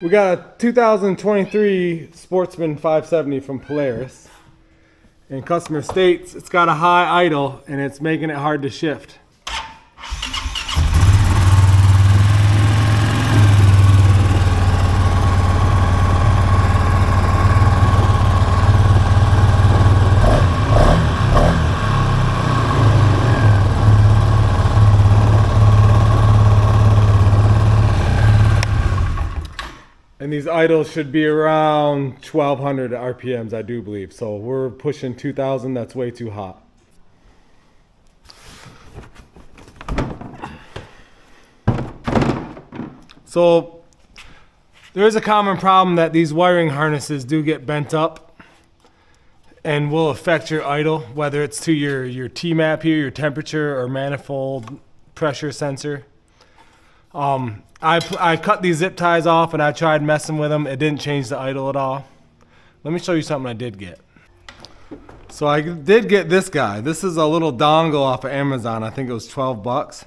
We got a 2023 Sportsman 570 from Polaris, and customer states it's got a high idle and it's making it hard to shift. And these idles should be around 1200 RPMs, I do believe. So we're pushing 2000, that's way too hot. So there is a common problem that these wiring harnesses do get bent up and will affect your idle, whether it's to your T-map here, your temperature or manifold pressure sensor. I cut these zip ties off and I tried messing with them. It didn't change the idle at all. Let me show you something I did get. So I did get this guy. This is a little dongle off of Amazon. I think it was 12 bucks.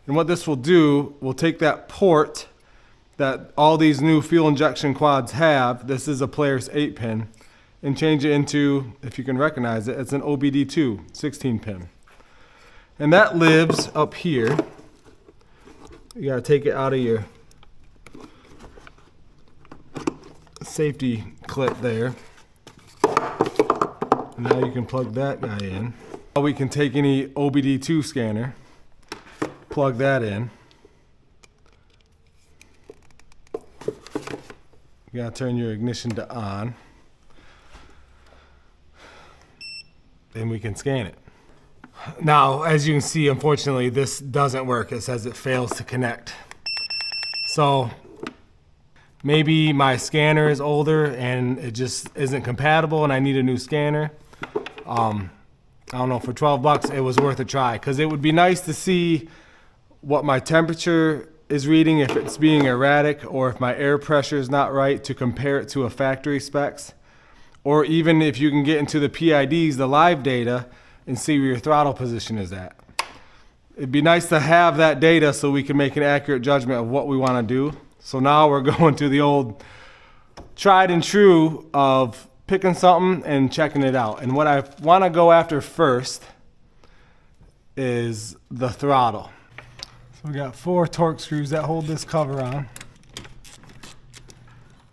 And what this will do, we'll take that port that all these new fuel injection quads have. This is a Polaris 8-pin, and change it into, if you can recognize it, it's an OBD2 16-pin. And that lives up here. You gotta take it out of your safety clip there. And now you can plug that guy in. Now we can take any OBD2 scanner, plug that in. You gotta turn your ignition to on. Then we can scan it. Now, as you can see, unfortunately, this doesn't work. It says it fails to connect. So maybe my scanner is older and it just isn't compatible and I need a new scanner. I don't know, for 12 bucks, it was worth a try, because it would be nice to see what my temperature is reading, if it's being erratic, or if my air pressure is not right, to compare it to a factory specs. Or even if you can get into the PIDs, the live data, and see where your throttle position is at. It'd be nice to have that data so we can make an accurate judgment of what we want to do. So now we're going to the old tried and true of picking something and checking it out. And what I want to go after first is the throttle. So we got 4 torque screws that hold this cover on.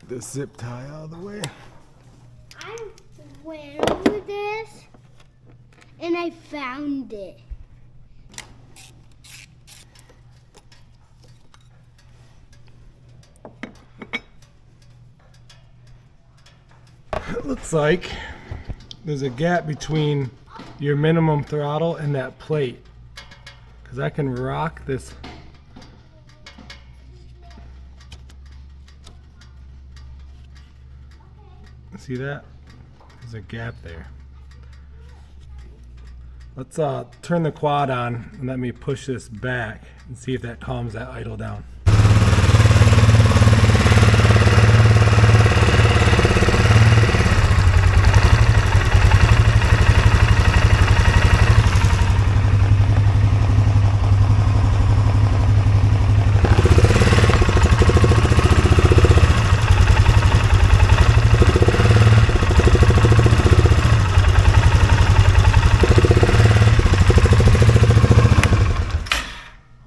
This zip tie out of the way. I went over this and I found it. It looks like there's a gap between your minimum throttle and that plate, because I can rock this. See that? There's a gap there. Let's turn the quad on and let me push this back and see if that calms that idle down.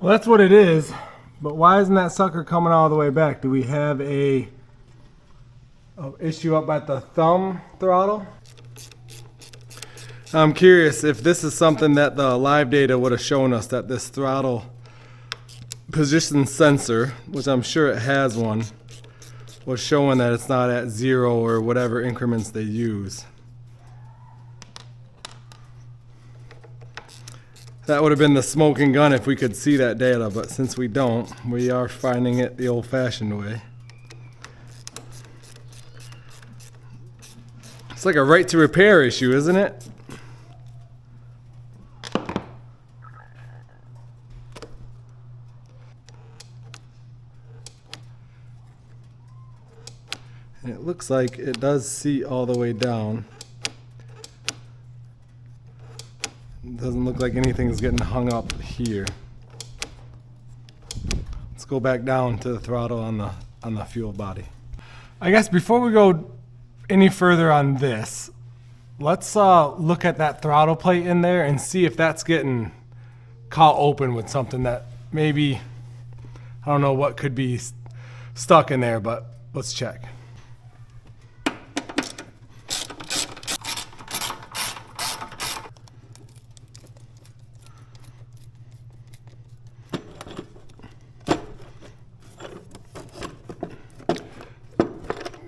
Well, that's what it is, but why isn't that sucker coming all the way back? Do we have a issue up at the thumb throttle? I'm curious if this is something that the live data would have shown us, that this throttle position sensor, which I'm sure it has one, was showing that it's not at 0 or whatever increments they use. That would have been the smoking gun if we could see that data, but since we don't, we are finding it the old-fashioned way. It's like a right to repair issue, isn't it? And it looks like it does seat all the way down. It doesn't look like anything's getting hung up here. Let's go back down to the throttle on the on the fuel body. I guess before we go any further on this, let's look at that throttle plate in there and see if that's getting caught open with something that maybe, I don't know what could be stuck in there, but let's check.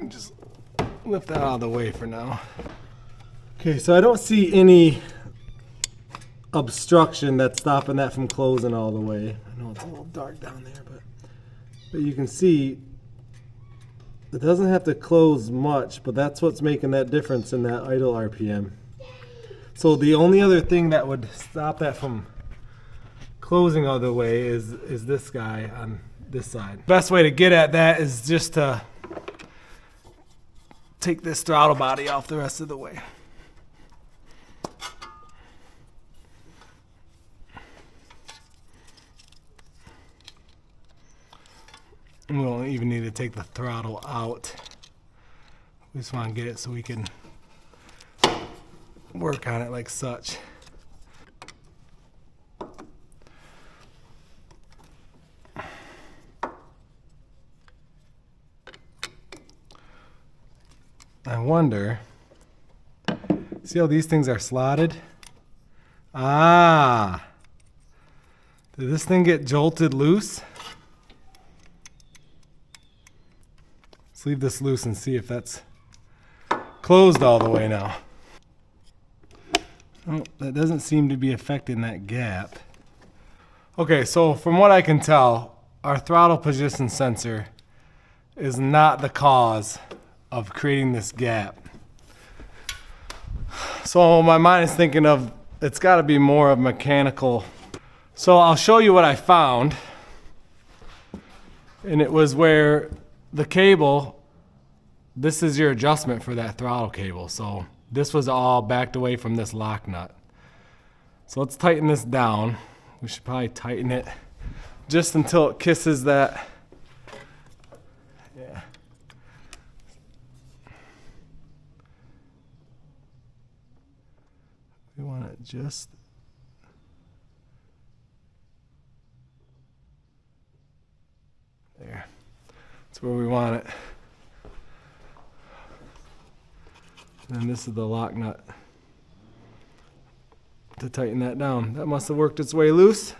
Just lift that out of the way for now. Okay, so I don't see any obstruction that's stopping that from closing all the way. I know it's a little dark down there, but you can see it doesn't have to close much, but that's what's making that difference in that idle RPM. So the only other thing that would stop that from closing all the way is this guy on this side. Best way to get at that is just to take this throttle body off the rest of the way. And we don't even need to take the throttle out. We just want to get it so we can work on it like such. I wonder, see how these things are slotted? Ah, did this thing get jolted loose? Let's leave this loose and see if that's closed all the way now. Oh, that doesn't seem to be affecting that gap. Okay, so from what I can tell, our throttle position sensor is not the cause of creating this gap. So my mind is thinking of, it's got to be more of mechanical. So I'll show you what I found. And it was where the cable, this is your adjustment for that throttle cable. So this was all backed away from this lock nut. So let's tighten this down. We should probably tighten it just until it kisses that. Yeah. We want it just there. That's where we want it. And this is the lock nut to tighten that down. That must have worked its way loose.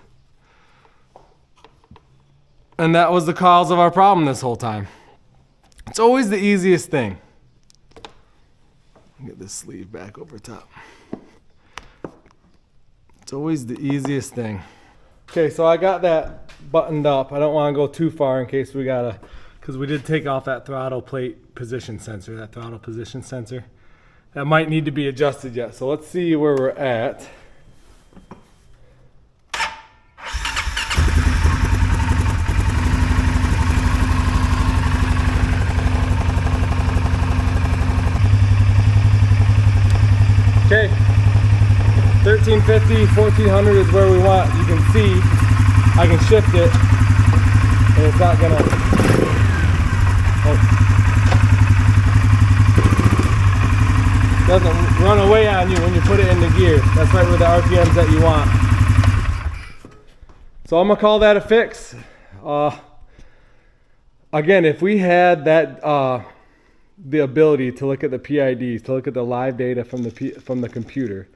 And that was the cause of our problem this whole time. It's always the easiest thing. Get this sleeve back over top. It's always the easiest thing. Okay, so I got that buttoned up. I don't want to go too far in case we gotta, because we did take off that throttle plate position sensor, that throttle position sensor. That might need to be adjusted yet. So let's see where we're at. Okay, 1350, 1400 is where we want. You can see I can shift it and it's not gonna, doesn't run away on you when you put it in the gear. That's right with the RPMs that you want. So I'm gonna call that a fix. Again, if we had that the ability to look at the PIDs, to look at the live data from the computer,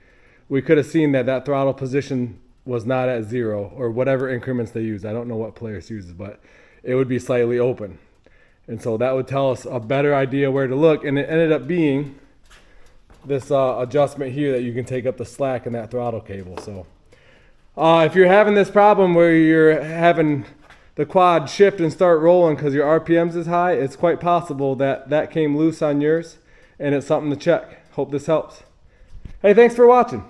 we could have seen that throttle position was not at 0 or whatever increments they use. I don't know what Polaris uses, but it would be slightly open. And so that would tell us a better idea where to look. And it ended up being this adjustment here that you can take up the slack in that throttle cable. So if you're having this problem where you're having the quad shift and start rolling because your RPMs is high, it's quite possible that that came loose on yours, and it's something to check. Hope this helps. Hey, thanks for watching.